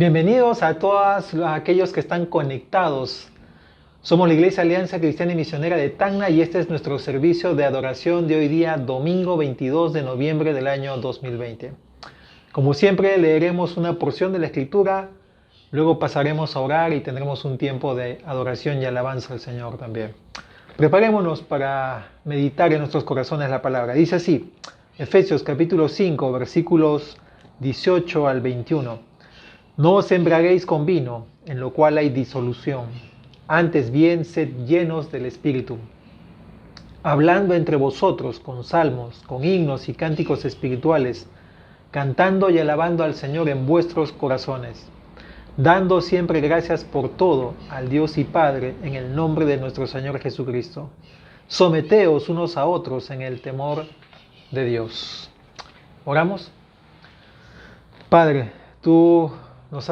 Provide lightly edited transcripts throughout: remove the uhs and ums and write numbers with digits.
Bienvenidos a todos aquellos que están conectados. Somos la Iglesia Alianza Cristiana y Misionera de Tacna y este es nuestro servicio de adoración de hoy día, domingo 22 de noviembre del año 2020. Como siempre, leeremos una porción de la Escritura, luego pasaremos a orar y tendremos un tiempo de adoración y alabanza al Señor también. Preparémonos para meditar en nuestros corazones la palabra. Dice así, Efesios capítulo 5, versículos 18 al 21. No os embriaguéis con vino, en lo cual hay disolución. Antes bien, sed llenos del Espíritu, hablando entre vosotros con salmos, con himnos y cánticos espirituales, cantando y alabando al Señor en vuestros corazones, dando siempre gracias por todo al Dios y Padre en el nombre de nuestro Señor Jesucristo. Someteos unos a otros en el temor de Dios. ¿Oramos? Padre, tú nos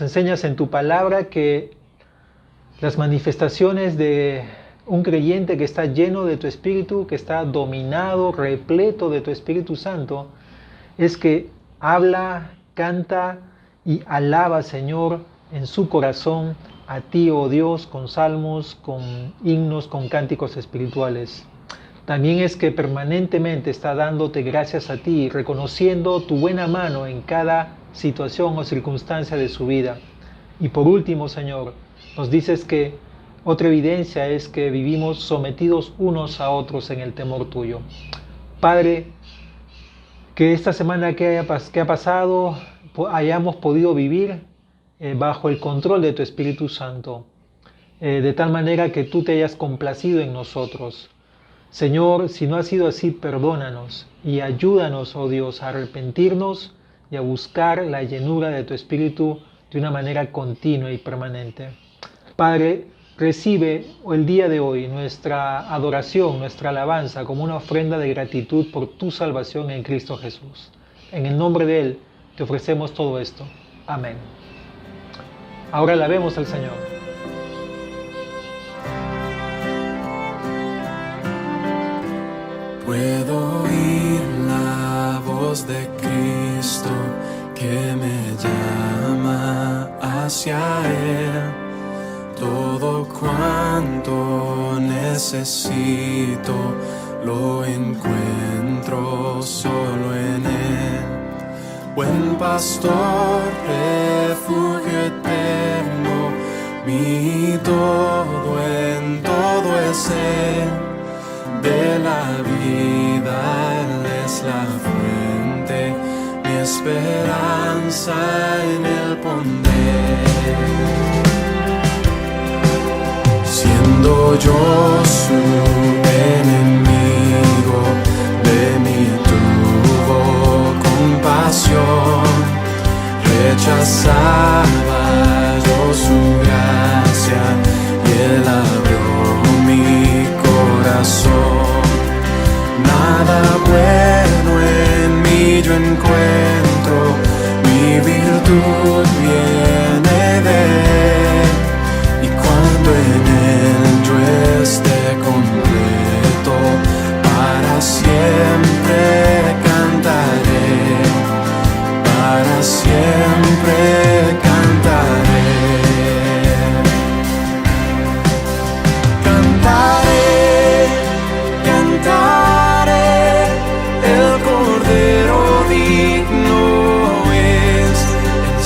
enseñas en tu palabra que las manifestaciones de un creyente que está lleno de tu Espíritu, que está dominado, repleto de tu Espíritu Santo, es que habla, canta y alaba, Señor, en su corazón a ti, oh Dios, con salmos, con himnos, con cánticos espirituales. También es que permanentemente está dándote gracias a ti, reconociendo tu buena mano en cada situación o circunstancia de su vida. Y por último, Señor, nos dices que otra evidencia es que vivimos sometidos unos a otros en el temor tuyo. Padre, que esta semana que ha pasado hayamos podido vivir bajo el control de tu Espíritu Santo, de tal manera que tú te hayas complacido en nosotros. Señor, si no ha sido así, perdónanos y ayúdanos, oh Dios, a arrepentirnos y a buscar la llenura de tu Espíritu de una manera continua y permanente. Padre, recibe el día de hoy nuestra adoración, nuestra alabanza como una ofrenda de gratitud por tu salvación en Cristo Jesús. En el nombre de Él te ofrecemos todo esto. Amén. Ahora alabemos al Señor. Puedo oír la voz de Cristo que me llama hacia Él. Todo cuanto necesito lo encuentro solo en Él. Buen pastor, refugio eterno, mi todo en todo es Él. De la vida Él es la fuente, mi esperanza en Él pondré. Siendo yo su enemigo, de mí tuvo compasión, rechazaba yo su gracia y Él abrió mi corazón. Nada bueno en mí yo encuentro, mi virtud viene de Él. Y cuando en Él yo esté completo, para siempre cantaré, para siempre cantaré. Cantaré, cantaré, el Cordero digno es, el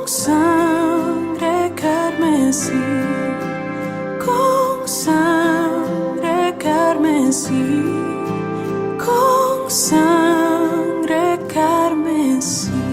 sangre carmesí, con sangre carmesí, con sangre carmesí.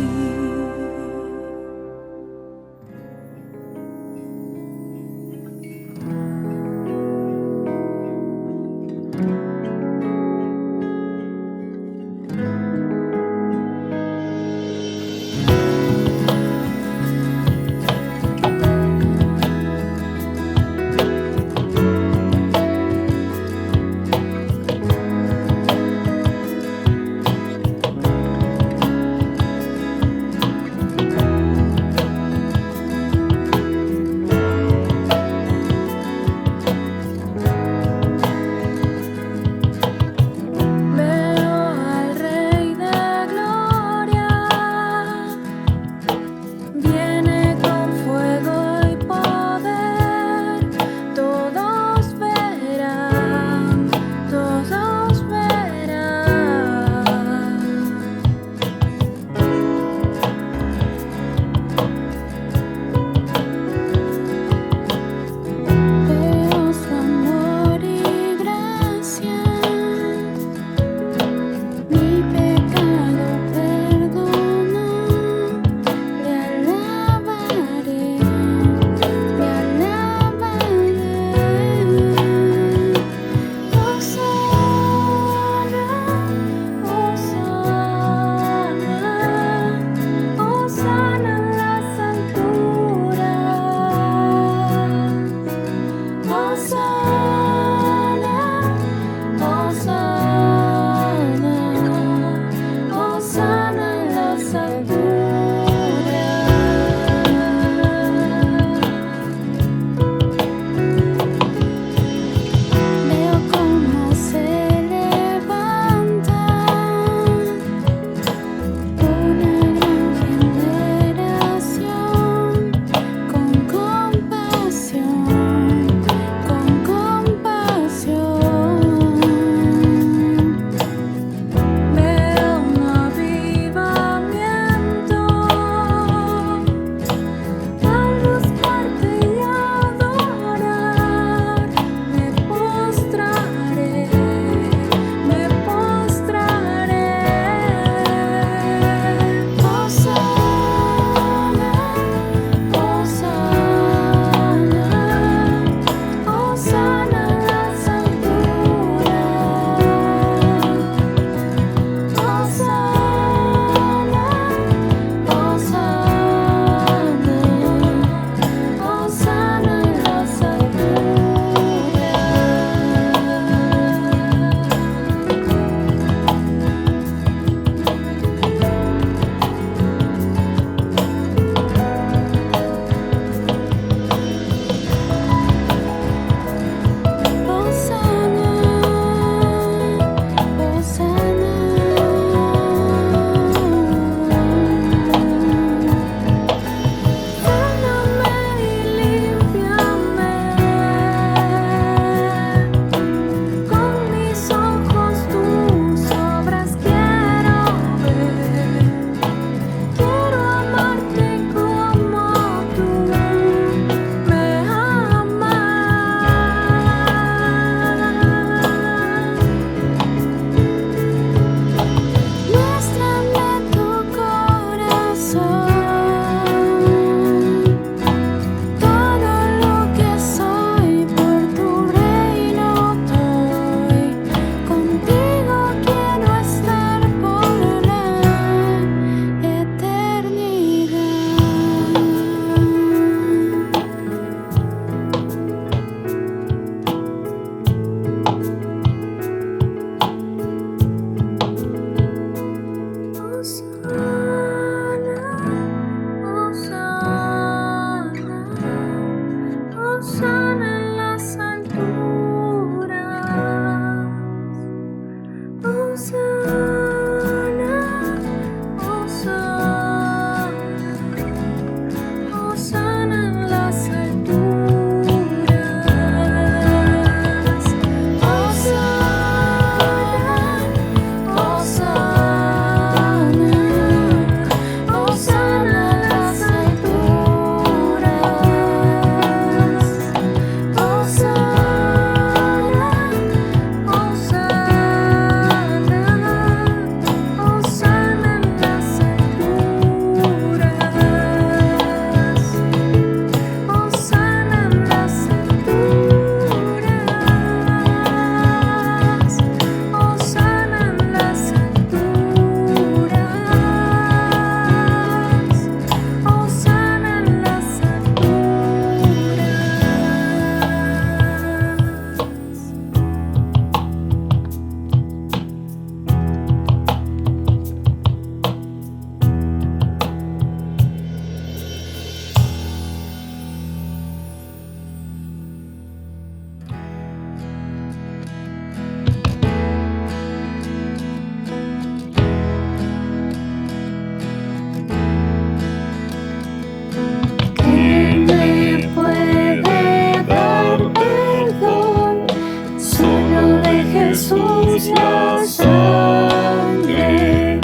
Jesús la sangre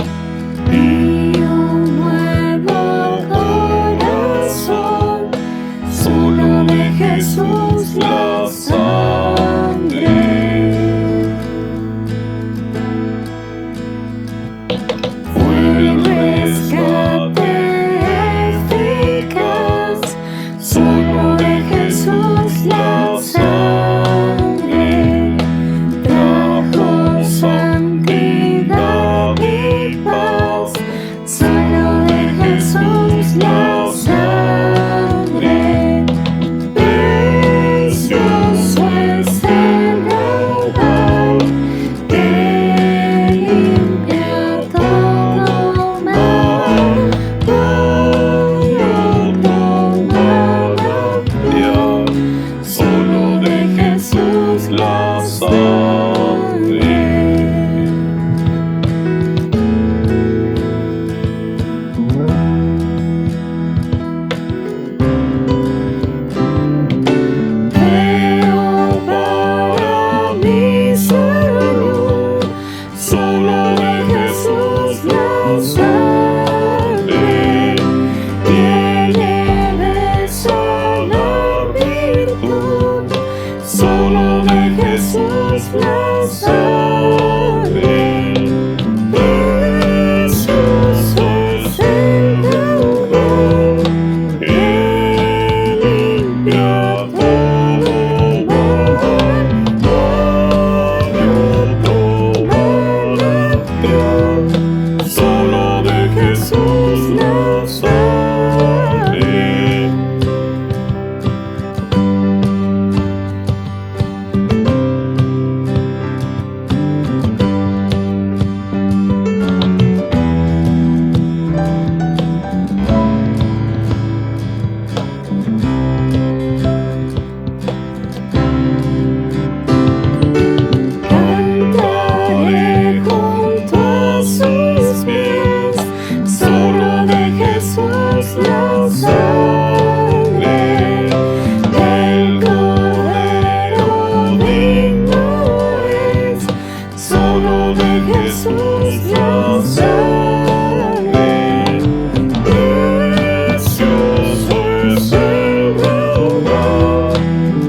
y un nuevo corazón, solo de Jesús la sangre. Fue el rescate eficaz, solo de Jesús la sangre. Trajo santidad y paz, solo de Jesús la sangre. Precioso es el raudal que limpia todo mal, todo manantial, solo de Jesús la sangre. Veo para mi salud, solo de Jesús la sangre. Tiene de sanar virtud, solo de Jesús la sangre. Precioso es el raudal que limpia todo mal, todo manantial, solo de Jesús la sangre. Cantaré junto a sus pies, solo de Jesús la sangre. El Cordero digno es, solo de Jesús la sangre. Precioso es el raudal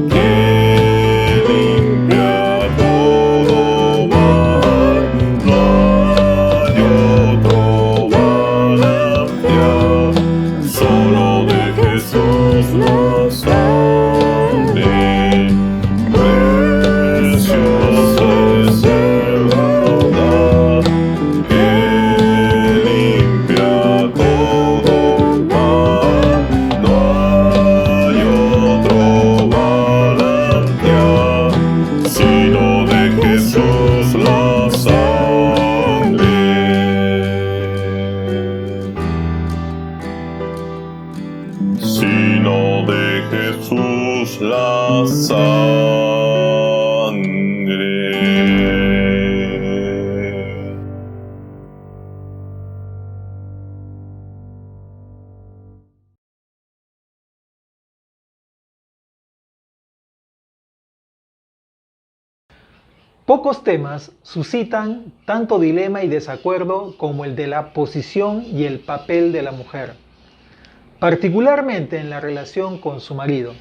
que limpia todo mal, no hay otro manantial, solo de Jesús la sangre. Precioso es el raudal que limpia todo mal, no hay otro manantial, sino de Jesús la sangre. Sino de Jesús la sangre. Pocos temas suscitan tanto dilema y desacuerdo como el de la posición y el papel de la mujer, particularmente en la relación con su marido.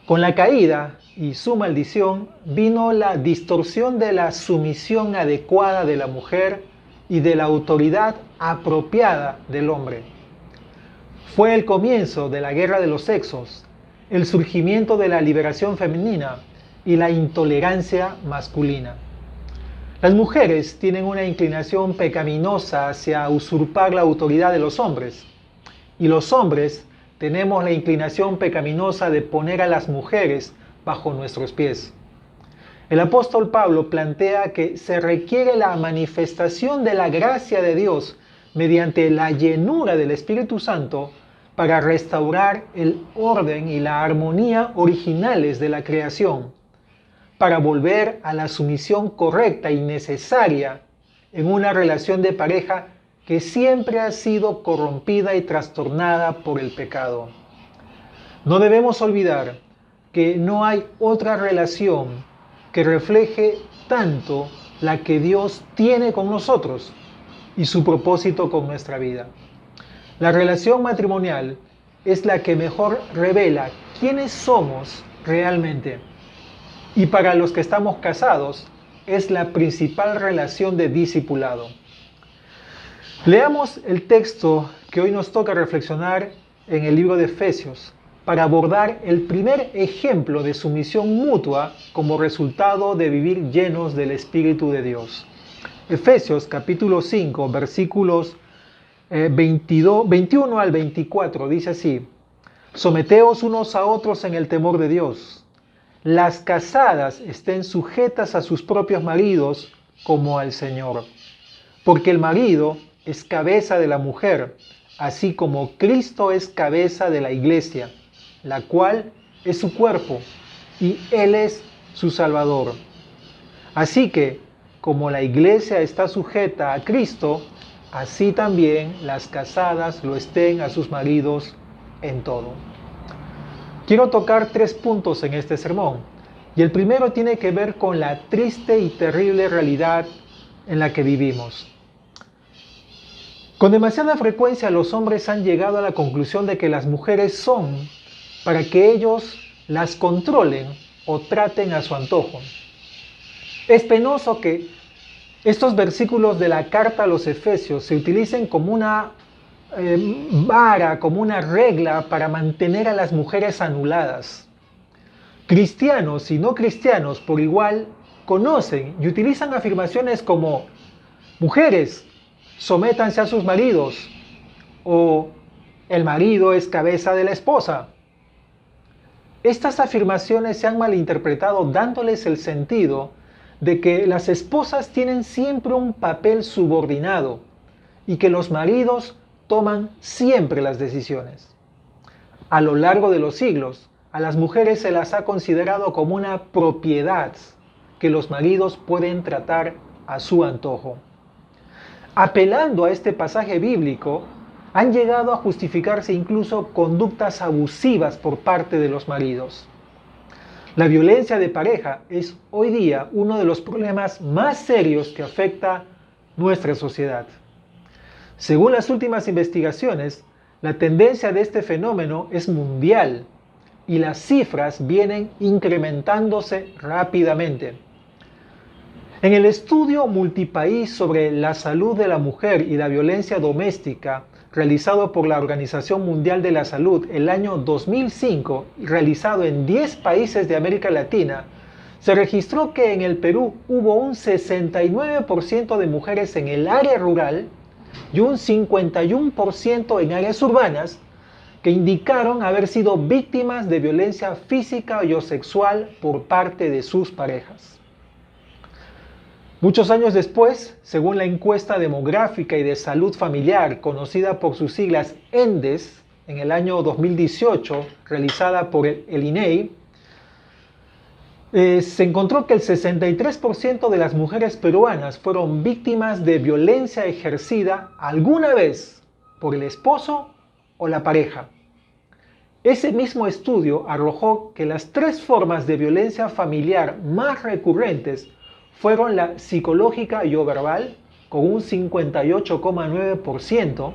Con la caída y su maldición vino la distorsión de la sumisión adecuada de la mujer y de la autoridad apropiada del hombre. Fue el comienzo de la guerra de los sexos, el surgimiento de la liberación femenina y la intolerancia masculina. Las mujeres tienen una inclinación pecaminosa hacia usurpar la autoridad de los hombres, y los hombres tenemos la inclinación pecaminosa de poner a las mujeres bajo nuestros pies. El apóstol Pablo plantea que se requiere la manifestación de la gracia de Dios mediante la llenura del Espíritu Santo para restaurar el orden y la armonía originales de la creación, para volver a la sumisión correcta y necesaria en una relación de pareja que siempre ha sido corrompida y trastornada por el pecado. No debemos olvidar que no hay otra relación que refleje tanto la que Dios tiene con nosotros y su propósito con nuestra vida. La relación matrimonial es la que mejor revela quiénes somos realmente. Y para los que estamos casados, es la principal relación de discipulado. Leamos el texto que hoy nos toca reflexionar en el libro de Efesios para abordar el primer ejemplo de sumisión mutua como resultado de vivir llenos del Espíritu de Dios. Efesios capítulo 5, versículos 21 al 24 dice así: Someteos unos a otros en el temor de Dios. Las casadas estén sujetas a sus propios maridos como al Señor. Porque el marido es cabeza de la mujer, así como Cristo es cabeza de la iglesia, la cual es su cuerpo, y Él es su Salvador. Así que, como la iglesia está sujeta a Cristo, así también las casadas lo estén a sus maridos en todo. Quiero tocar 3 puntos en este sermón, y el primero tiene que ver con la triste y terrible realidad en la que vivimos. Con demasiada frecuencia los hombres han llegado a la conclusión de que las mujeres son para que ellos las controlen o traten a su antojo. Es penoso que estos versículos de la carta a los Efesios se utilicen como una vara, como una regla para mantener a las mujeres anuladas. Cristianos y no cristianos por igual conocen y utilizan afirmaciones como: mujeres, sométanse a sus maridos, o el marido es cabeza de la esposa. Estas afirmaciones se han malinterpretado dándoles el sentido de que las esposas tienen siempre un papel subordinado y que los maridos toman siempre las decisiones. A lo largo de los siglos, a las mujeres se las ha considerado como una propiedad que los maridos pueden tratar a su antojo. Apelando a este pasaje bíblico, han llegado a justificarse incluso conductas abusivas por parte de los maridos. La violencia de pareja es hoy día uno de los problemas más serios que afecta nuestra sociedad. Según las últimas investigaciones, la tendencia de este fenómeno es mundial y las cifras vienen incrementándose rápidamente. En el estudio multipaís sobre la salud de la mujer y la violencia doméstica, realizado por la Organización Mundial de la Salud el año 2005 y realizado en 10 países de América Latina, se registró que en el Perú hubo un 69% de mujeres en el área rural y un 51% en áreas urbanas que indicaron haber sido víctimas de violencia física o sexual por parte de sus parejas. Muchos años después, según la encuesta demográfica y de salud familiar, conocida por sus siglas ENDES, en el año 2018, realizada por el INEI, se encontró que el 63% de las mujeres peruanas fueron víctimas de violencia ejercida alguna vez por el esposo o la pareja. Ese mismo estudio arrojó que las 3 formas de violencia familiar más recurrentes fueron la psicológica y o verbal, con un 58,9%,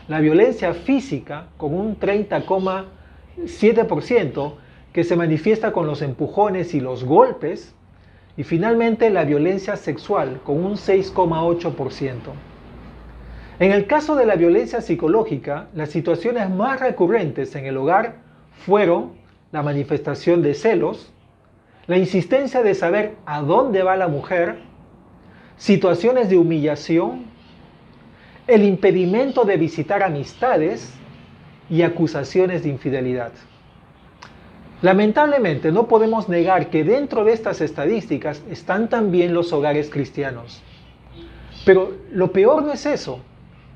la violencia física, con un 30,7%, que se manifiesta con los empujones y los golpes, y finalmente la violencia sexual, con un 6,8%. En el caso de la violencia psicológica, las situaciones más recurrentes en el hogar fueron la manifestación de celos, la insistencia de saber a dónde va la mujer, situaciones de humillación, el impedimento de visitar amistades y acusaciones de infidelidad. Lamentablemente no podemos negar que dentro de estas estadísticas están también los hogares cristianos. Pero lo peor no es eso.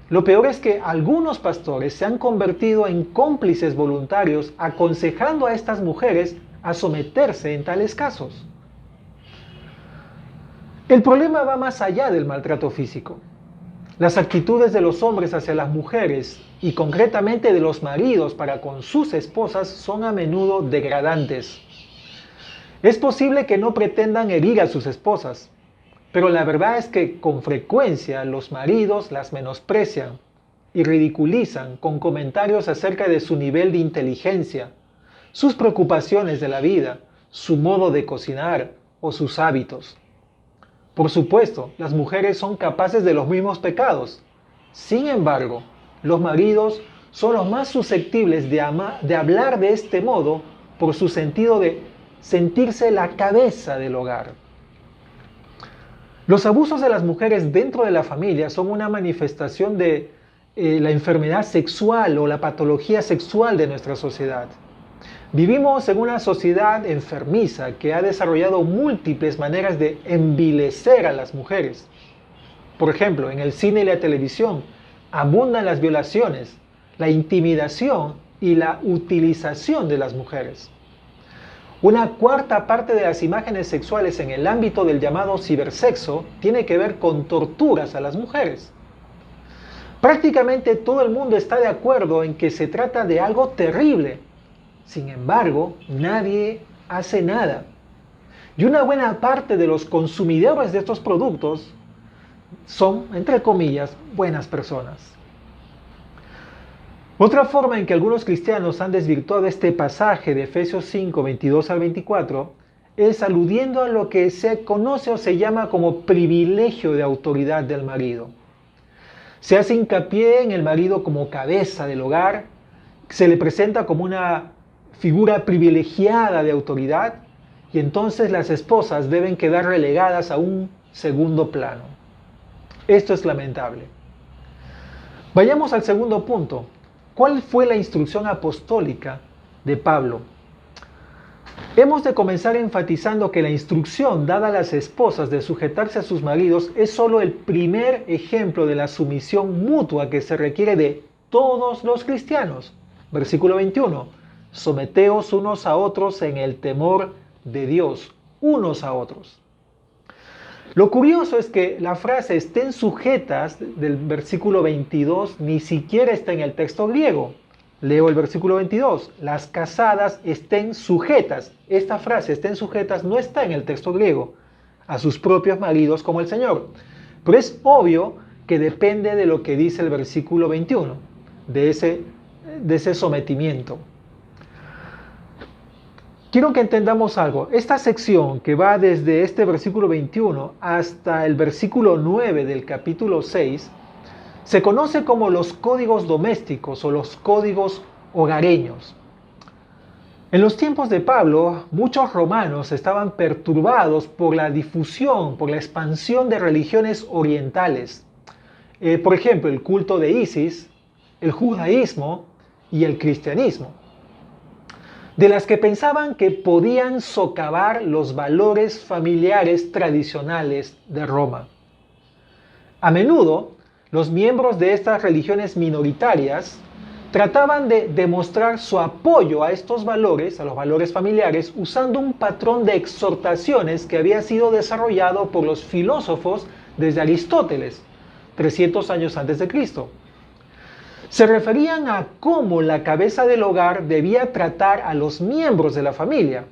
Lo peor es que algunos pastores se han convertido en cómplices voluntarios aconsejando a estas mujeres a someterse en tales casos. El problema va más allá del maltrato físico. Las actitudes de los hombres hacia las mujeres y concretamente de los maridos para con sus esposas son a menudo degradantes. Es posible que no pretendan herir a sus esposas, Pero la verdad es que con frecuencia los maridos las menosprecian y ridiculizan con comentarios acerca de su nivel de inteligencia, sus preocupaciones de la vida, su modo de cocinar o sus hábitos. Por supuesto, las mujeres son capaces de los mismos pecados. Sin embargo, los maridos son los más susceptibles de hablar de este modo por su sentido de sentirse la cabeza del hogar. Los abusos de las mujeres dentro de la familia son una manifestación de la enfermedad sexual o la patología sexual de nuestra sociedad. Vivimos en una sociedad enfermiza que ha desarrollado múltiples maneras de envilecer a las mujeres. Por ejemplo, en el cine y la televisión abundan las violaciones, la intimidación y la utilización de las mujeres. Una cuarta parte de las imágenes sexuales en el ámbito del llamado cibersexo tiene que ver con torturas a las mujeres. Prácticamente todo el mundo está de acuerdo en que se trata de algo terrible. Sin embargo, nadie hace nada. Y una buena parte de los consumidores de estos productos son, entre comillas, buenas personas. Otra forma en que algunos cristianos han desvirtuado este pasaje de Efesios 5, 22 al 24 es aludiendo a lo que se conoce o se llama como privilegio de autoridad del marido. Se hace hincapié en el marido como cabeza del hogar, se le presenta como una figura privilegiada de autoridad y entonces las esposas deben quedar relegadas a un segundo plano. Esto es lamentable. Vayamos al segundo punto. ¿Cuál fue la instrucción apostólica de Pablo? Hemos de comenzar enfatizando que la instrucción dada a las esposas de sujetarse a sus maridos es solo el primer ejemplo de la sumisión mutua que se requiere de todos los cristianos. Versículo 21. Someteos unos a otros en el temor de Dios, unos a otros. Lo curioso es que la frase estén sujetas del versículo 22 ni siquiera está en el texto griego. Leo el versículo 22. Las casadas estén sujetas. Esta frase, estén sujetas, no está en el texto griego. A sus propios maridos como el Señor. Pero es obvio que depende de lo que dice el versículo 21, de ese sometimiento. Quiero que entendamos algo. Esta sección que va desde este versículo 21 hasta el versículo 9 del capítulo 6 se conoce como los códigos domésticos o los códigos hogareños. En los tiempos de Pablo, muchos romanos estaban perturbados por la difusión, por la expansión de religiones orientales. Por ejemplo, el culto de Isis, el judaísmo y el cristianismo, de las que pensaban que podían socavar los valores familiares tradicionales de Roma. A menudo, los miembros de estas religiones minoritarias trataban de demostrar su apoyo a estos valores, a los valores familiares, usando un patrón de exhortaciones que había sido desarrollado por los filósofos desde Aristóteles, 300 años antes de Cristo. Se referían a cómo la cabeza del hogar debía tratar a los miembros de la familia,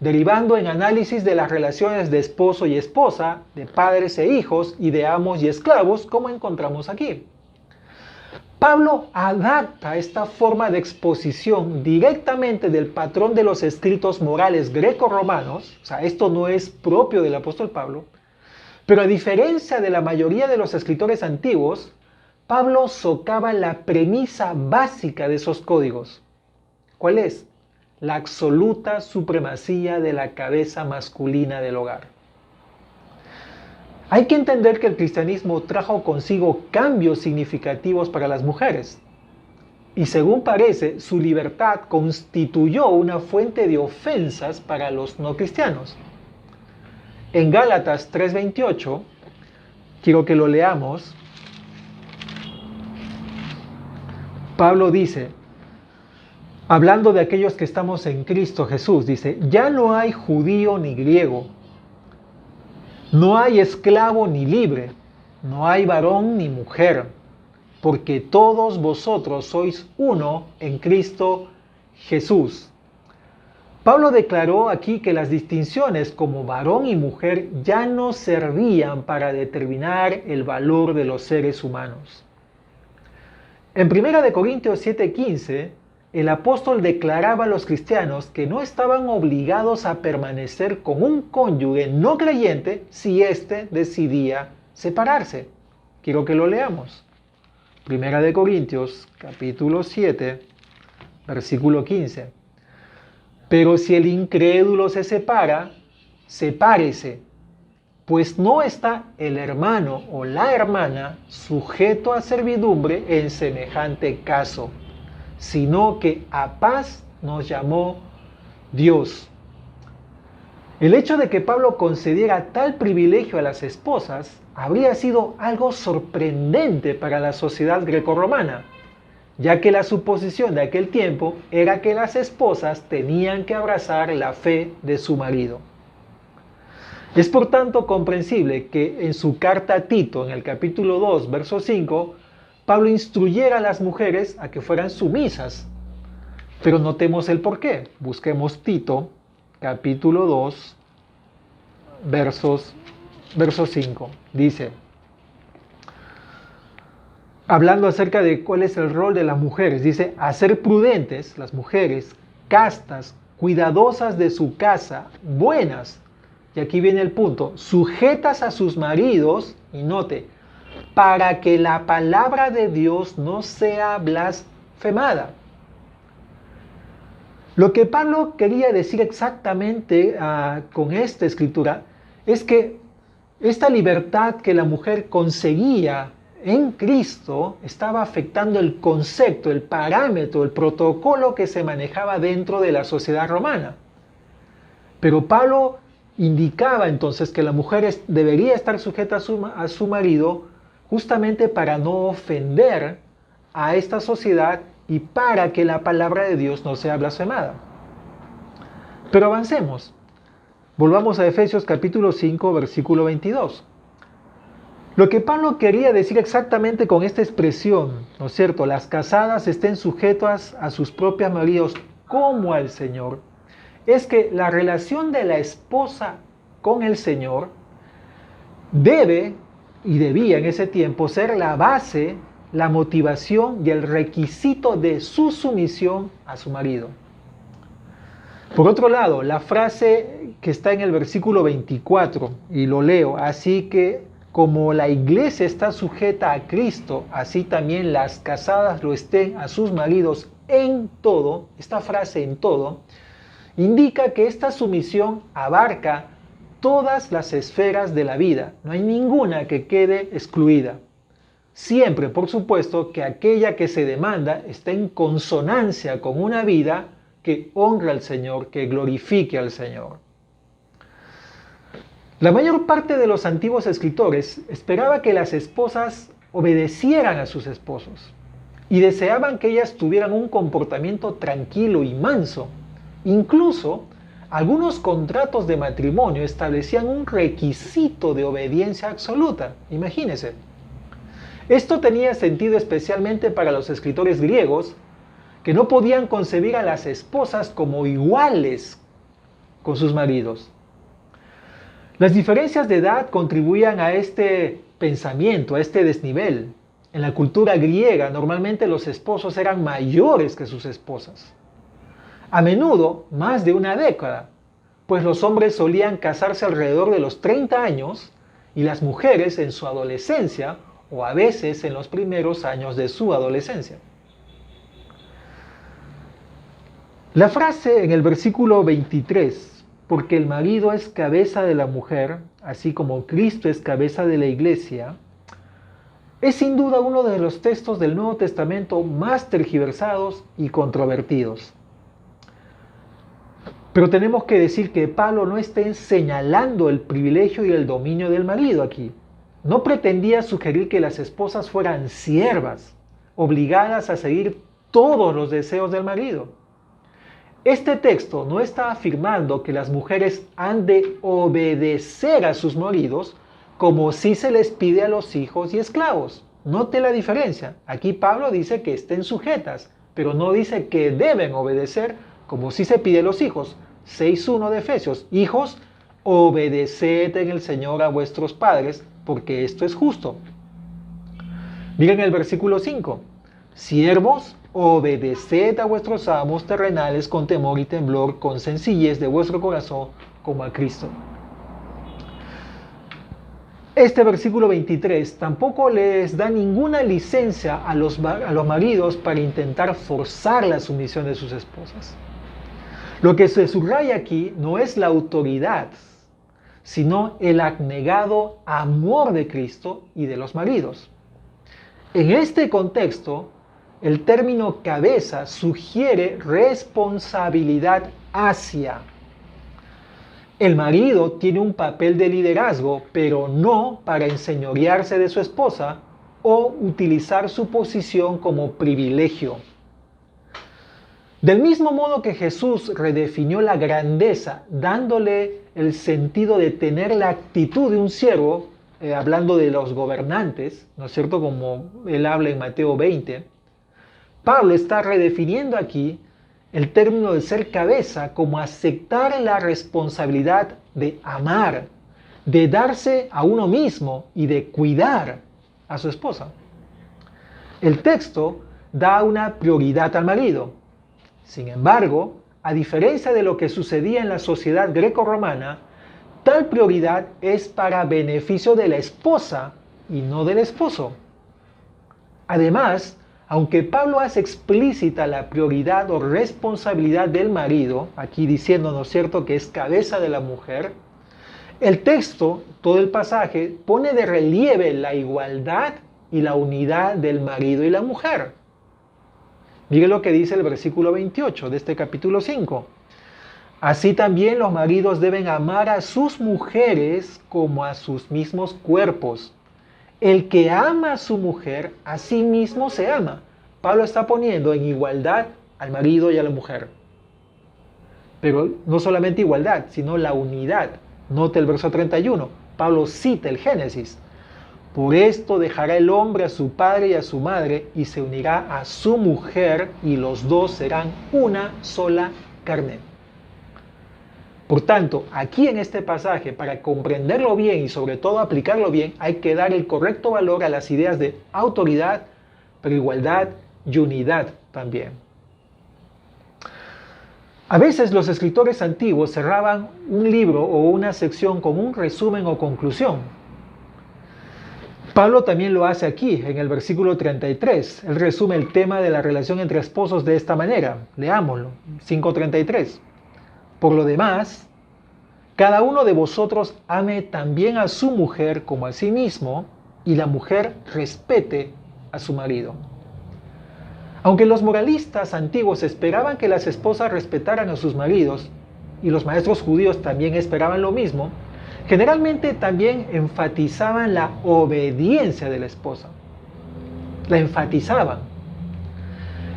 derivando en análisis de las relaciones de esposo y esposa, de padres e hijos y de amos y esclavos, como encontramos aquí. Pablo adapta esta forma de exposición directamente del patrón de los escritos morales greco-romanos, o sea, esto no es propio del apóstol Pablo, pero a diferencia de la mayoría de los escritores antiguos, Pablo socava la premisa básica de esos códigos. ¿Cuál es? La absoluta supremacía de la cabeza masculina del hogar. Hay que entender que el cristianismo trajo consigo cambios significativos para las mujeres. Y según parece, su libertad constituyó una fuente de ofensas para los no cristianos. En Gálatas 3:28, quiero que lo leamos, Pablo dice, hablando de aquellos que estamos en Cristo Jesús, dice, ya no hay judío ni griego, no hay esclavo ni libre, no hay varón ni mujer, porque todos vosotros sois uno en Cristo Jesús. Pablo declaró aquí que las distinciones como varón y mujer ya no servían para determinar el valor de los seres humanos. En 1 Corintios 7:15, el apóstol declaraba a los cristianos que no estaban obligados a permanecer con un cónyuge no creyente si éste decidía separarse. Quiero que lo leamos. 1 Corintios capítulo 7, versículo 15. Pero si el incrédulo se separa, sepárese, pues no está el hermano o la hermana sujeto a servidumbre en semejante caso, sino que a paz nos llamó Dios. El hecho de que Pablo concediera tal privilegio a las esposas habría sido algo sorprendente para la sociedad grecorromana, ya que la suposición de aquel tiempo era que las esposas tenían que abrazar la fe de su marido. Es por tanto comprensible que en su carta a Tito, en el capítulo 2, verso 5, Pablo instruyera a las mujeres a que fueran sumisas. Pero notemos el porqué. Busquemos Tito, capítulo 2, verso 5. Dice, hablando acerca de cuál es el rol de las mujeres, dice, a ser prudentes, las mujeres, castas, cuidadosas de su casa, buenas, y aquí viene el punto, sujetas a sus maridos, y note, para que la palabra de Dios no sea blasfemada. Lo que Pablo quería decir exactamente con esta escritura es que esta libertad que la mujer conseguía en Cristo estaba afectando el concepto, el parámetro, el protocolo que se manejaba dentro de la sociedad romana. Pero Pablo indicaba entonces que la mujer debería estar sujeta a su marido justamente para no ofender a esta sociedad y para que la palabra de Dios no sea blasfemada. Pero avancemos. Volvamos a Efesios capítulo 5, versículo 22. Lo que Pablo quería decir exactamente con esta expresión, ¿no es cierto? Las casadas estén sujetas a sus propios maridos como al Señor, es que la relación de la esposa con el Señor debe y debía en ese tiempo ser la base, la motivación y el requisito de su sumisión a su marido. Por otro lado, la frase que está en el versículo 24, y lo leo, así que como la iglesia está sujeta a Cristo, así también las casadas lo estén a sus maridos en todo. Esta frase en todo indica que esta sumisión abarca todas las esferas de la vida. No hay ninguna que quede excluida. Siempre, por supuesto, que aquella que se demanda esté en consonancia con una vida que honra al Señor, que glorifique al Señor. La mayor parte de los antiguos escritores esperaba que las esposas obedecieran a sus esposos y deseaban que ellas tuvieran un comportamiento tranquilo y manso. Incluso, algunos contratos de matrimonio establecían un requisito de obediencia absoluta. Imagínense. Esto tenía sentido especialmente para los escritores griegos que no podían concebir a las esposas como iguales con sus maridos. Las diferencias de edad contribuían a este pensamiento, a este desnivel. En la cultura griega, normalmente los esposos eran mayores que sus esposas. A menudo, más de una década, pues los hombres solían casarse alrededor de los 30 años y las mujeres en su adolescencia o a veces en los primeros años de su adolescencia. La frase en el versículo 23, porque el marido es cabeza de la mujer, así como Cristo es cabeza de la iglesia, es sin duda uno de los textos del Nuevo Testamento más tergiversados y controvertidos. Pero tenemos que decir que Pablo no está señalando el privilegio y el dominio del marido aquí. No pretendía sugerir que las esposas fueran siervas, obligadas a seguir todos los deseos del marido. Este texto no está afirmando que las mujeres han de obedecer a sus maridos como si se les pide a los hijos y esclavos. Note la diferencia. Aquí Pablo dice que estén sujetas, pero no dice que deben obedecer como si se pide a los hijos, 6:1 de Efesios. Hijos, obedeced en el Señor a vuestros padres, porque esto es justo. Miren el versículo 5. Siervos, obedeced a vuestros amos terrenales con temor y temblor, con sencillez de vuestro corazón, como a Cristo. Este versículo 23 tampoco les da ninguna licencia a los maridos para intentar forzar la sumisión de sus esposas. Lo que se subraya aquí no es la autoridad, sino el abnegado amor de Cristo y de los maridos. En este contexto, el término cabeza sugiere responsabilidad hacia. El marido tiene un papel de liderazgo, pero no para enseñorearse de su esposa o utilizar su posición como privilegio. Del mismo modo que Jesús redefinió la grandeza, dándole el sentido de tener la actitud de un siervo, hablando de los gobernantes, ¿no es cierto?, como él habla en Mateo 20, Pablo está redefiniendo aquí el término de ser cabeza como aceptar la responsabilidad de amar, de darse a uno mismo y de cuidar a su esposa. El texto da una prioridad al marido. Sin embargo, a diferencia de lo que sucedía en la sociedad greco-romana, tal prioridad es para beneficio de la esposa y no del esposo. Además, aunque Pablo hace explícita la prioridad o responsabilidad del marido, aquí diciendo, ¿no es cierto?, que es cabeza de la mujer, el texto, todo el pasaje, pone de relieve la igualdad y la unidad del marido y la mujer. Mire lo que dice el versículo 28 de este capítulo 5. Así también los maridos deben amar a sus mujeres como a sus mismos cuerpos. El que ama a su mujer, a sí mismo se ama. Pablo está poniendo en igualdad al marido y a la mujer. Pero no solamente igualdad, sino la unidad. Note el verso 31. Pablo cita el Génesis. Por esto dejará el hombre a su padre y a su madre y se unirá a su mujer y los dos serán una sola carne. Por tanto, aquí en este pasaje, para comprenderlo bien y sobre todo aplicarlo bien, hay que dar el correcto valor a las ideas de autoridad, pero igualdad y unidad también. A veces los escritores antiguos cerraban un libro o una sección con un resumen o conclusión. Pablo también lo hace aquí, en el versículo 33. Él resume el tema de la relación entre esposos de esta manera. Leámoslo, 5:33. Por lo demás, cada uno de vosotros ame también a su mujer como a sí mismo, y la mujer respete a su marido. Aunque los moralistas antiguos esperaban que las esposas respetaran a sus maridos, y los maestros judíos también esperaban lo mismo, generalmente también enfatizaban la obediencia de la esposa. La enfatizaban.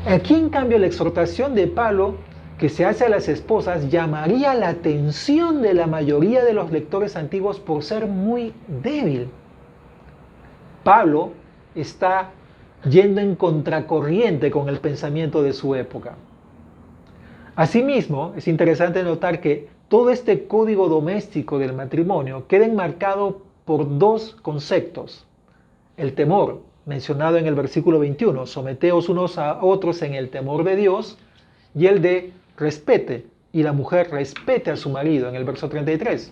Aquí, en cambio, la exhortación de Pablo que se hace a las esposas llamaría la atención de la mayoría de los lectores antiguos por ser muy débil. Pablo está yendo en contracorriente con el pensamiento de su época. Asimismo, es interesante notar que todo este código doméstico del matrimonio queda enmarcado por dos conceptos. El temor, mencionado en el versículo 21, someteos unos a otros en el temor de Dios, y el de respete, y la mujer respete a su marido, en el verso 33.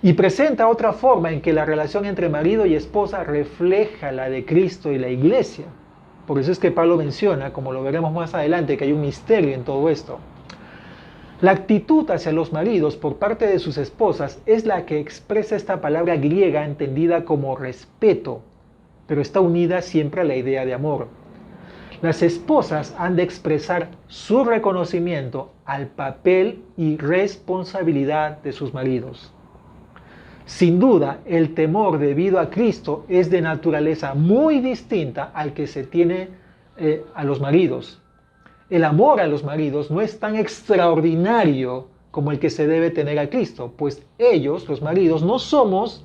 Y presenta otra forma en que la relación entre marido y esposa refleja la de Cristo y la iglesia. Por eso es que Pablo menciona, como lo veremos más adelante, que hay un misterio en todo esto. La actitud hacia los maridos por parte de sus esposas es la que expresa esta palabra griega entendida como respeto, pero está unida siempre a la idea de amor. Las esposas han de expresar su reconocimiento al papel y responsabilidad de sus maridos. Sin duda, el temor debido a Cristo es de naturaleza muy distinta al que se tiene a los maridos. El amor a los maridos no es tan extraordinario como el que se debe tener a Cristo, pues ellos, los maridos, no somos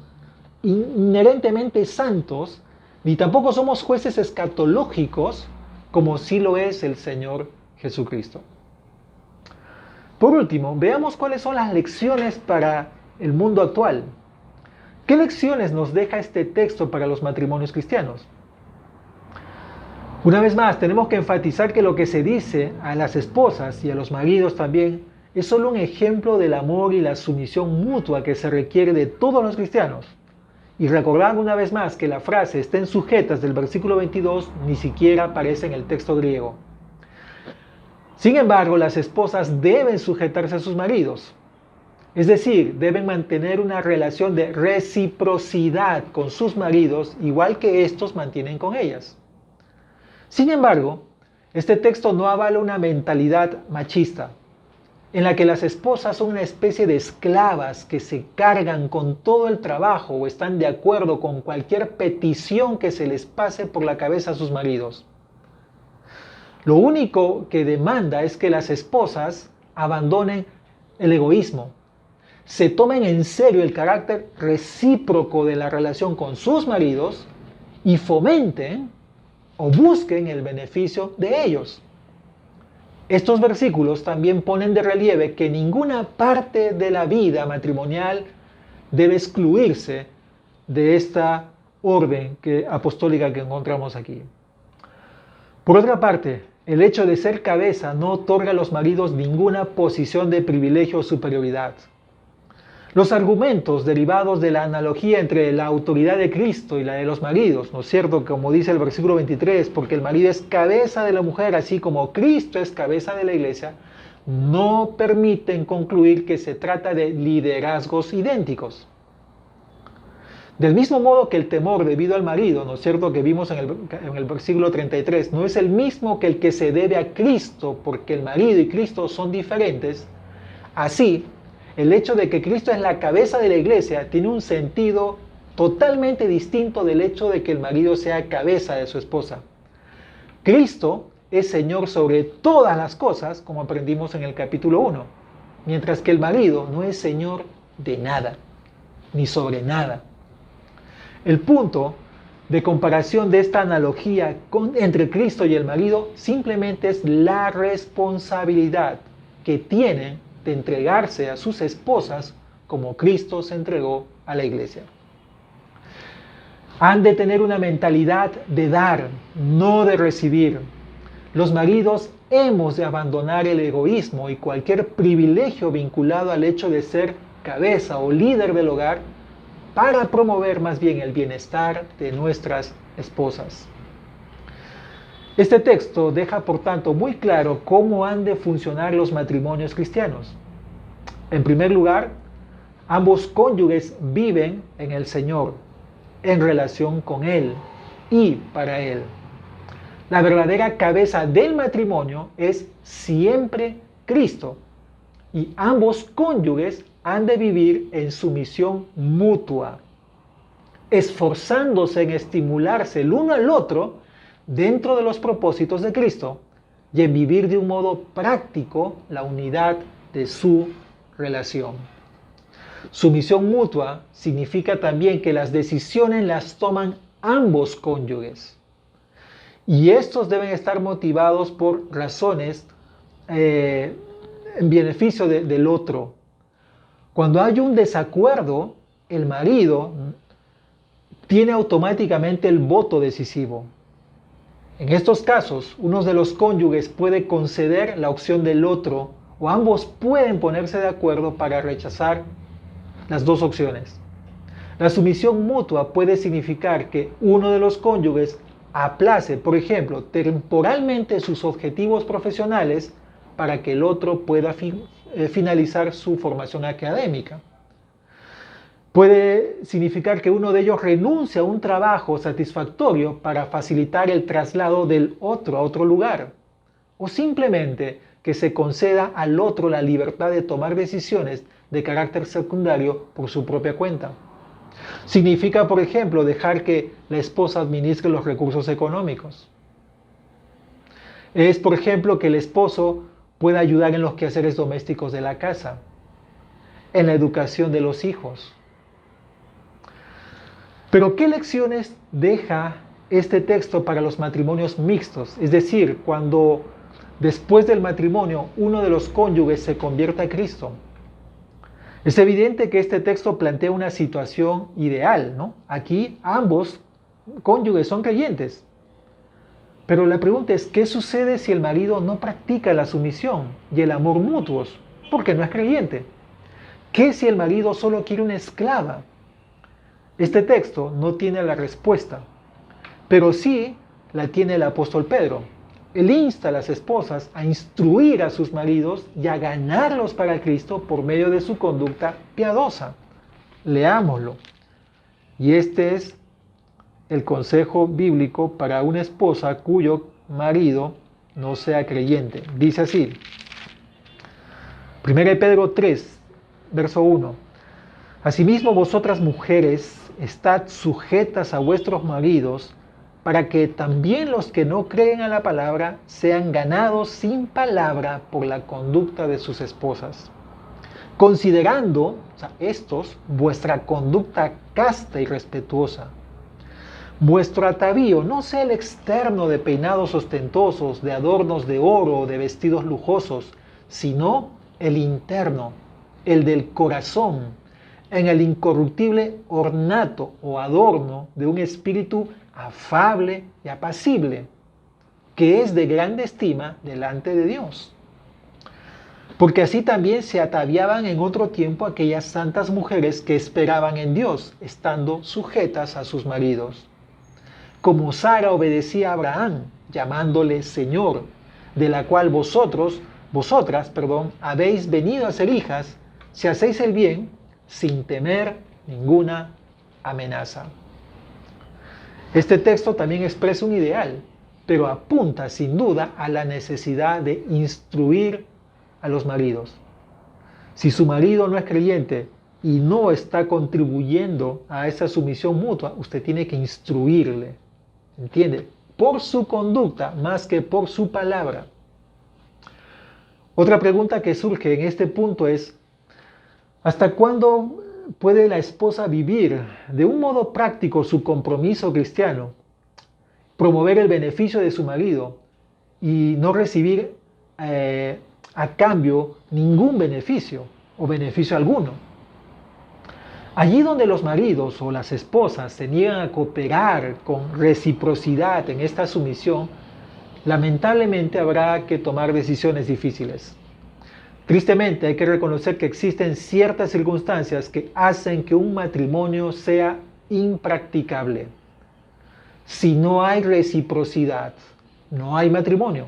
inherentemente santos, ni tampoco somos jueces escatológicos, como sí lo es el Señor Jesucristo. Por último, veamos cuáles son las lecciones para el mundo actual. ¿Qué lecciones nos deja este texto para los matrimonios cristianos? Una vez más, tenemos que enfatizar que lo que se dice a las esposas y a los maridos también es solo un ejemplo del amor y la sumisión mutua que se requiere de todos los cristianos. Y recordar una vez más que la frase estén sujetas del versículo 22 ni siquiera aparece en el texto griego. Sin embargo, las esposas deben sujetarse a sus maridos. Es decir, deben mantener una relación de reciprocidad con sus maridos, igual que estos mantienen con ellas. Sin embargo, este texto no avala una mentalidad machista, en la que las esposas son una especie de esclavas que se cargan con todo el trabajo o están de acuerdo con cualquier petición que se les pase por la cabeza a sus maridos. Lo único que demanda es que las esposas abandonen el egoísmo, se tomen en serio el carácter recíproco de la relación con sus maridos y fomenten o busquen el beneficio de ellos. Estos versículos también ponen de relieve que ninguna parte de la vida matrimonial debe excluirse de esta orden apostólica que encontramos aquí. Por otra parte, el hecho de ser cabeza no otorga a los maridos ninguna posición de privilegio o superioridad. Los argumentos derivados de la analogía entre la autoridad de Cristo y la de los maridos, ¿no es cierto? Como dice el versículo 23, porque el marido es cabeza de la mujer, así como Cristo es cabeza de la iglesia, no permiten concluir que se trata de liderazgos idénticos. Del mismo modo que el temor debido al marido, ¿no es cierto?, que vimos en el versículo 33, no es el mismo que el que se debe a Cristo, porque el marido y Cristo son diferentes, así, el hecho de que Cristo es la cabeza de la iglesia tiene un sentido totalmente distinto del hecho de que el marido sea cabeza de su esposa. Cristo es Señor sobre todas las cosas, como aprendimos en el capítulo 1, mientras que el marido no es Señor de nada, ni sobre nada. El punto de comparación de esta analogía entre Cristo y el marido simplemente es la responsabilidad que tienen de entregarse a sus esposas como Cristo se entregó a la iglesia. Han de tener una mentalidad de dar, no de recibir. Los maridos hemos de abandonar el egoísmo y cualquier privilegio vinculado al hecho de ser cabeza o líder del hogar para promover más bien el bienestar de nuestras esposas. Este texto deja, por tanto, muy claro cómo han de funcionar los matrimonios cristianos. En primer lugar, ambos cónyuges viven en el Señor, en relación con Él y para Él. La verdadera cabeza del matrimonio es siempre Cristo, y ambos cónyuges han de vivir en sumisión mutua, esforzándose en estimularse el uno al otro dentro de los propósitos de Cristo y en vivir de un modo práctico la unidad de su relación. Sumisión mutua significa también que las decisiones las toman ambos cónyuges y estos deben estar motivados por razones en beneficio del otro. Cuando hay un desacuerdo, el marido tiene automáticamente el voto decisivo. En estos casos, uno de los cónyuges puede conceder la opción del otro o ambos pueden ponerse de acuerdo para rechazar las dos opciones. La sumisión mutua puede significar que uno de los cónyuges aplace, por ejemplo, temporalmente sus objetivos profesionales para que el otro pueda finalizar su formación académica. Puede significar que uno de ellos renuncia a un trabajo satisfactorio para facilitar el traslado del otro a otro lugar. O simplemente que se conceda al otro la libertad de tomar decisiones de carácter secundario por su propia cuenta. Significa, por ejemplo, dejar que la esposa administre los recursos económicos. Es, por ejemplo, que el esposo pueda ayudar en los quehaceres domésticos de la casa, en la educación de los hijos. Pero ¿qué lecciones deja este texto para los matrimonios mixtos? Es decir, cuando después del matrimonio uno de los cónyuges se convierta a Cristo. Es evidente que este texto plantea una situación ideal, ¿no? Aquí ambos cónyuges son creyentes. Pero la pregunta es, ¿qué sucede si el marido no practica la sumisión y el amor mutuos? Porque no es creyente. ¿Qué si el marido solo quiere una esclava? Este texto no tiene la respuesta, pero sí la tiene el apóstol Pedro. Él insta a las esposas a instruir a sus maridos y a ganarlos para Cristo por medio de su conducta piadosa. Leámoslo. Y este es el consejo bíblico para una esposa cuyo marido no sea creyente. Dice así, 1 Pedro 3, verso 1. Asimismo vosotras mujeres, estad sujetas a vuestros maridos, para que también los que no creen a la palabra sean ganados sin palabra por la conducta de sus esposas, considerando, estos, vuestra conducta casta y respetuosa. Vuestro atavío no sea el externo de peinados ostentosos, de adornos de oro o de vestidos lujosos, sino el interno, el del corazón, en el incorruptible ornato o adorno de un espíritu afable y apacible, que es de grande estima delante de Dios. Porque así también se ataviaban en otro tiempo aquellas santas mujeres que esperaban en Dios, estando sujetas a sus maridos. Como Sara obedecía a Abraham, llamándole Señor, de la cual vosotras, habéis venido a ser hijas, si hacéis el bien, sin temer ninguna amenaza. Este texto también expresa un ideal, pero apunta sin duda a la necesidad de instruir a los maridos. Si su marido no es creyente y no está contribuyendo a esa sumisión mutua, usted tiene que instruirle, ¿entiende? Por su conducta más que por su palabra. Otra pregunta que surge en este punto es, ¿hasta cuándo puede la esposa vivir de un modo práctico su compromiso cristiano, promover el beneficio de su marido y no recibir a cambio ningún beneficio o beneficio alguno? Allí donde los maridos o las esposas se niegan a cooperar con reciprocidad en esta sumisión, lamentablemente habrá que tomar decisiones difíciles. Tristemente hay que reconocer que existen ciertas circunstancias que hacen que un matrimonio sea impracticable. Si no hay reciprocidad, no hay matrimonio,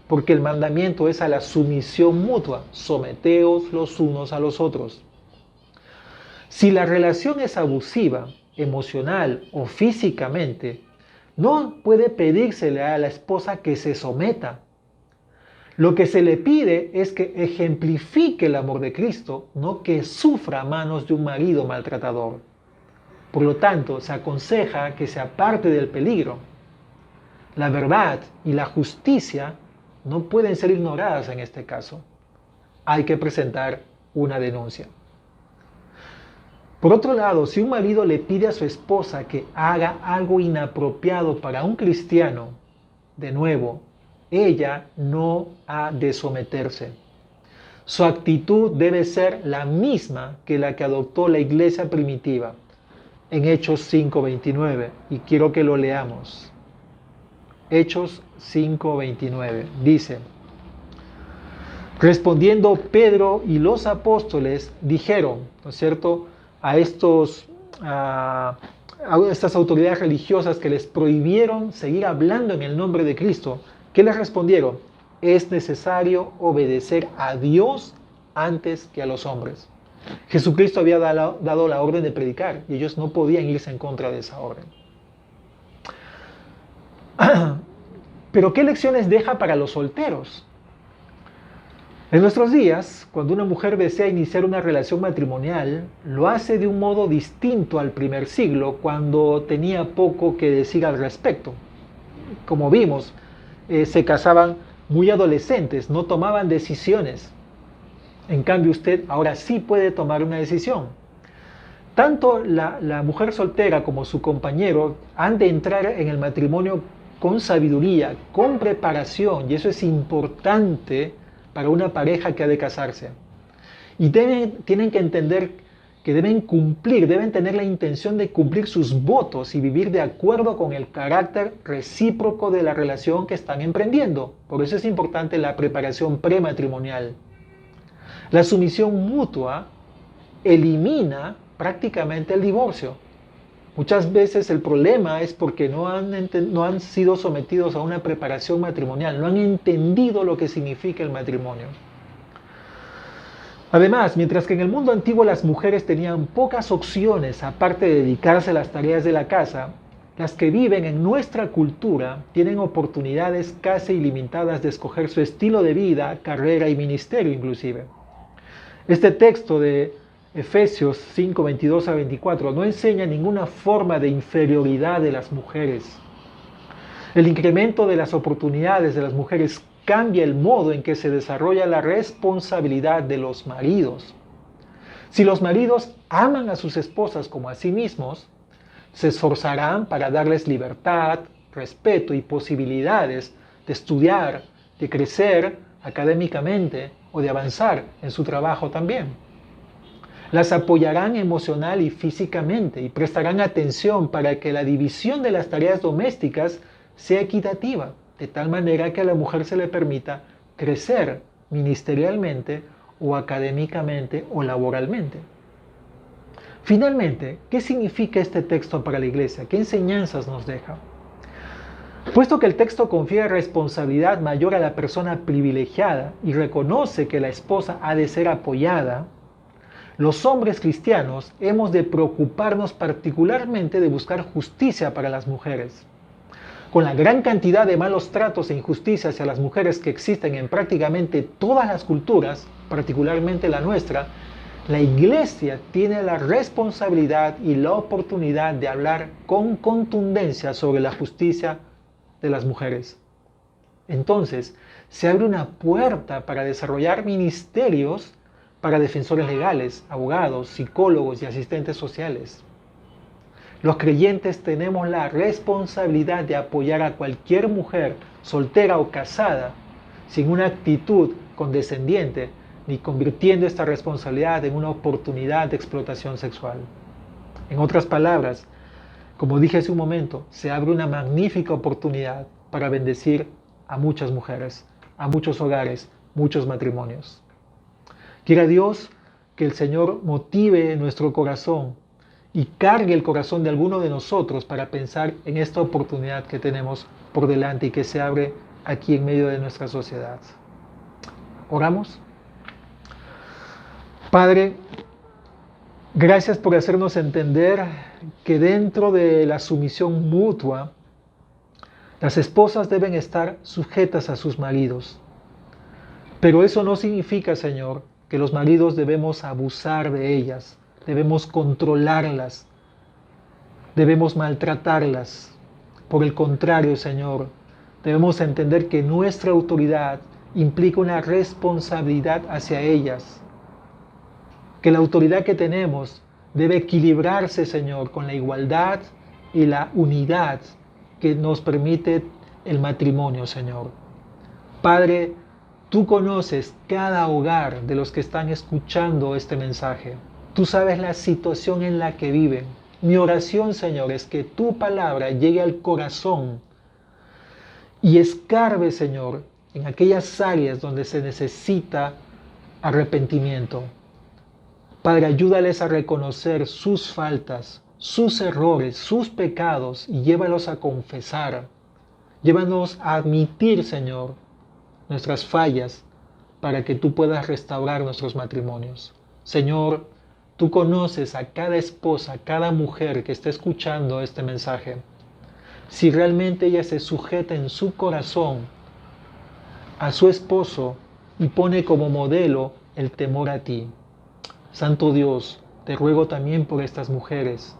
porque el mandamiento es a la sumisión mutua, someteos los unos a los otros. Si la relación es abusiva, emocional o físicamente, no puede pedírsele a la esposa que se someta. Lo que se le pide es que ejemplifique el amor de Cristo, no que sufra a manos de un marido maltratador. Por lo tanto, se aconseja que se aparte del peligro. La verdad y la justicia no pueden ser ignoradas en este caso. Hay que presentar una denuncia. Por otro lado, si un marido le pide a su esposa que haga algo inapropiado para un cristiano, de nuevo, ella no ha de someterse. Su actitud debe ser la misma que la que adoptó la iglesia primitiva en Hechos 5:29, y quiero que lo leamos. Hechos 5:29 dice: respondiendo Pedro y los apóstoles dijeron, ¿no es cierto?, a estas autoridades religiosas que les prohibieron seguir hablando en el nombre de Cristo, ¿qué les respondieron? Es necesario obedecer a Dios antes que a los hombres. Jesucristo había dado la orden de predicar y ellos no podían irse en contra de esa orden. Pero ¿qué lecciones deja para los solteros? En nuestros días, cuando una mujer desea iniciar una relación matrimonial, lo hace de un modo distinto al primer siglo, cuando tenía poco que decir al respecto. Como vimos, se casaban muy adolescentes, no tomaban decisiones. En cambio, usted ahora sí puede tomar una decisión. Tanto la mujer soltera como su compañero han de entrar en el matrimonio con sabiduría, con preparación, y eso es importante para una pareja que ha de casarse. Y tienen que entender que deben cumplir, deben tener la intención de cumplir sus votos y vivir de acuerdo con el carácter recíproco de la relación que están emprendiendo. Por eso es importante la preparación prematrimonial. La sumisión mutua elimina prácticamente el divorcio. Muchas veces el problema es porque no han sido sometidos a una preparación matrimonial, no han entendido lo que significa el matrimonio. Además, mientras que en el mundo antiguo las mujeres tenían pocas opciones aparte de dedicarse a las tareas de la casa, las que viven en nuestra cultura tienen oportunidades casi ilimitadas de escoger su estilo de vida, carrera y ministerio inclusive. Este texto de Efesios 5, 22 a 24 no enseña ninguna forma de inferioridad de las mujeres. El incremento de las oportunidades de las mujeres cambia el modo en que se desarrolla la responsabilidad de los maridos. Si los maridos aman a sus esposas como a sí mismos, se esforzarán para darles libertad, respeto y posibilidades de estudiar, de crecer académicamente o de avanzar en su trabajo también. Las apoyarán emocional y físicamente y prestarán atención para que la división de las tareas domésticas sea equitativa, de tal manera que a la mujer se le permita crecer ministerialmente o académicamente o laboralmente. Finalmente, ¿qué significa este texto para la iglesia? ¿Qué enseñanzas nos deja? Puesto que el texto confiere responsabilidad mayor a la persona privilegiada y reconoce que la esposa ha de ser apoyada, los hombres cristianos hemos de preocuparnos particularmente de buscar justicia para las mujeres. Con la gran cantidad de malos tratos e injusticias hacia las mujeres que existen en prácticamente todas las culturas, particularmente la nuestra, la iglesia tiene la responsabilidad y la oportunidad de hablar con contundencia sobre la justicia de las mujeres. Entonces, se abre una puerta para desarrollar ministerios para defensores legales, abogados, psicólogos y asistentes sociales. Los creyentes tenemos la responsabilidad de apoyar a cualquier mujer, soltera o casada, sin una actitud condescendiente, ni convirtiendo esta responsabilidad en una oportunidad de explotación sexual. En otras palabras, como dije hace un momento, se abre una magnífica oportunidad para bendecir a muchas mujeres, a muchos hogares, muchos matrimonios. Quiera Dios que el Señor motive nuestro corazón y cargue el corazón de alguno de nosotros para pensar en esta oportunidad que tenemos por delante y que se abre aquí en medio de nuestra sociedad. ¿Oramos? Padre, gracias por hacernos entender que dentro de la sumisión mutua, las esposas deben estar sujetas a sus maridos. Pero eso no significa, Señor, que los maridos debemos abusar de ellas, debemos controlarlas, debemos maltratarlas. Por el contrario, Señor, debemos entender que nuestra autoridad implica una responsabilidad hacia ellas, que la autoridad que tenemos debe equilibrarse, Señor, con la igualdad y la unidad que nos permite el matrimonio, Señor. Padre, tú conoces cada hogar de los que están escuchando este mensaje. Tú sabes la situación en la que viven. Mi oración, Señor, es que tu palabra llegue al corazón y escarbe, Señor, en aquellas áreas donde se necesita arrepentimiento. Padre, ayúdales a reconocer sus faltas, sus errores, sus pecados y llévalos a confesar. Llévanos a admitir, Señor, nuestras fallas para que tú puedas restaurar nuestros matrimonios. Señor, tú conoces a cada esposa, a cada mujer que está escuchando este mensaje. Si realmente ella se sujeta en su corazón a su esposo y pone como modelo el temor a ti. Santo Dios, te ruego también por estas mujeres.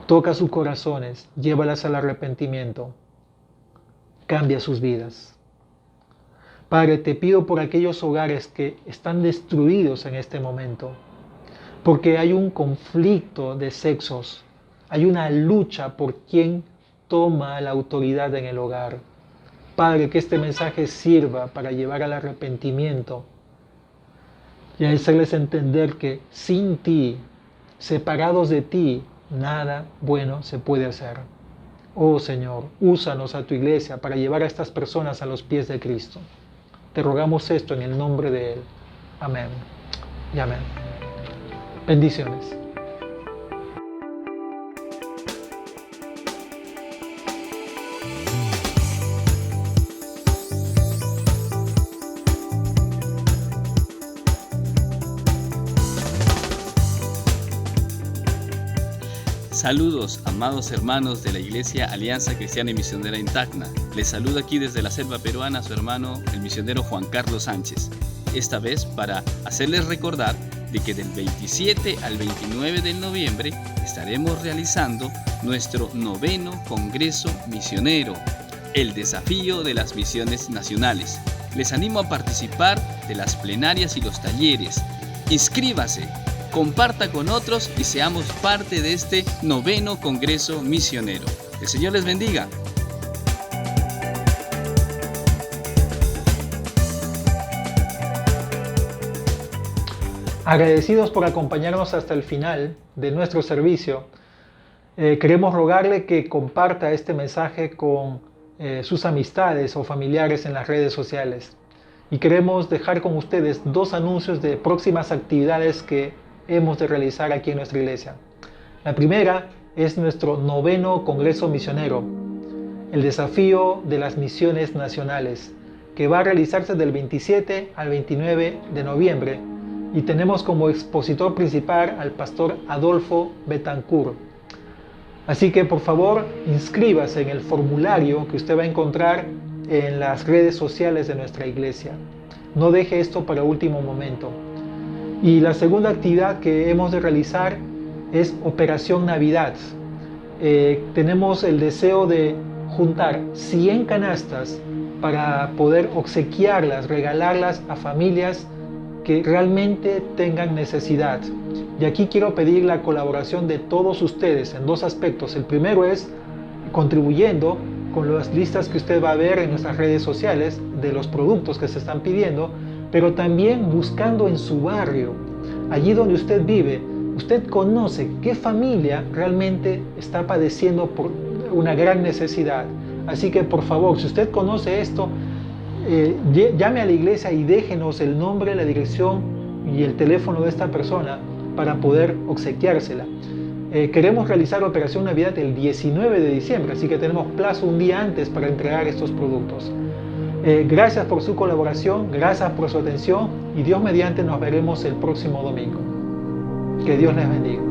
Toca sus corazones, llévalas al arrepentimiento. Cambia sus vidas. Padre, te pido por aquellos hogares que están destruidos en este momento, porque hay un conflicto de sexos, hay una lucha por quién toma la autoridad en el hogar. Padre, que este mensaje sirva para llevar al arrepentimiento y a hacerles entender que sin ti, separados de ti, nada bueno se puede hacer. Oh Señor, úsanos a tu iglesia para llevar a estas personas a los pies de Cristo. Te rogamos esto en el nombre de Él. Amén y amén. Bendiciones. Saludos, amados hermanos de la Iglesia Alianza Cristiana y Misionera en Tacna. Les saluda aquí desde la selva peruana su hermano, el misionero Juan Carlos Sánchez. Esta vez para hacerles recordar de que del 27 al 29 de noviembre estaremos realizando nuestro 9º Congreso Misionero, el desafío de las misiones nacionales. Les animo a participar de las plenarias y los talleres. Inscríbase, comparta con otros y seamos parte de este 9º Congreso Misionero. El Señor les bendiga. Agradecidos por acompañarnos hasta el final de nuestro servicio, queremos rogarle que comparta este mensaje con sus amistades o familiares en las redes sociales. Y queremos dejar con ustedes 2 anuncios de próximas actividades que hemos de realizar aquí en nuestra iglesia. La primera es nuestro 9º Congreso Misionero, el desafío de las misiones nacionales, que va a realizarse del 27 al 29 de noviembre y tenemos como expositor principal al pastor Adolfo Betancourt. Así que por favor inscríbase en el formulario que usted va a encontrar en las redes sociales de nuestra iglesia. No deje esto para último momento. Y la segunda actividad que hemos de realizar es Operación Navidad. Tenemos el deseo de juntar 100 canastas para poder obsequiarlas, regalarlas a familias que realmente tengan necesidad. Y aquí quiero pedir la colaboración de todos ustedes en 2 aspectos. El primero es contribuyendo con las listas que usted va a ver en nuestras redes sociales de los productos que se están pidiendo, pero también buscando en su barrio, allí donde usted vive, usted conoce qué familia realmente está padeciendo por una gran necesidad. Así que por favor, si usted conoce esto, llame a la iglesia y déjenos el nombre, la dirección y el teléfono de esta persona para poder obsequiársela. Queremos realizar la Operación Navidad el 19 de diciembre, así que tenemos plazo un día antes para entregar estos productos. Gracias por su colaboración, gracias por su atención y Dios mediante nos veremos el próximo domingo. Que Dios les bendiga.